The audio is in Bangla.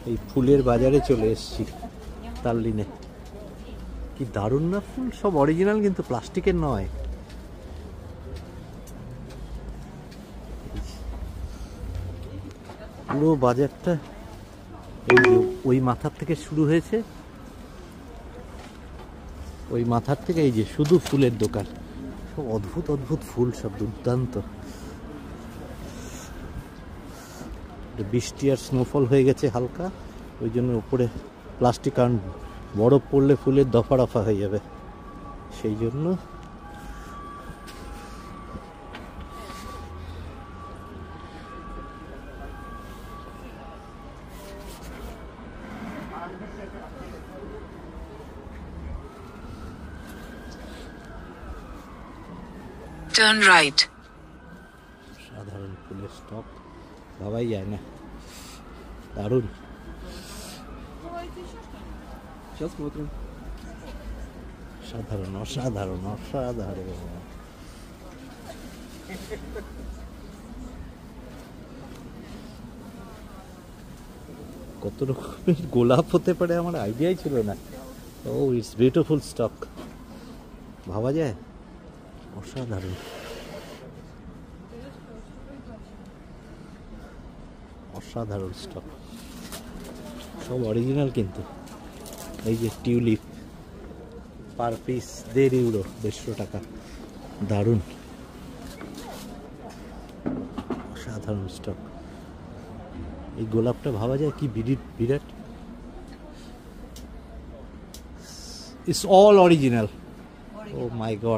এই ফুলের বাজারে চলে এসেছি তাল্লিনে। কি দারুণ না ফুল, সব অরিজিনাল কিন্তু প্লাস্টিকের নয়। পুরো বাজারটা এই যে ওই মাথার থেকে শুরু হয়েছে, ওই মাথার থেকে এই যে শুধু ফুলের দোকান, সব অদ্ভুত অদ্ভুত ফুল, সব দুর্দান্ত। বৃষ্টি আর স্নোফল হয়ে গেছে হালকা, ওই জন্য উপরে প্লাস্টিক, কারণ বরফ পড়লে ফুলের দফা রফা হয়ে যাবে, সেই জন্য। Turn right. সাধারণ ফুলের স্টক, ভাবাই যায় না, দারুণ। সাধারণ, অসাধারণ, অসাধারণ। কত রকমের গোলাপ হতে পারে আমার আইডিয়াই ছিল না। ও ইটস বিউটিফুল স্টক, ভাবা যায়, অসাধারণ, অসাধারণ স্টক, সব অরিজিনাল কিন্তু। এই যে টিউলিপ, পার পিস 1.5 ইউরো, 150 টাকা, দারুণ, অসাধারণ স্টক। এই গোলাপটা ভাবা যায় কি বিরাট। It's all original. Oh my god.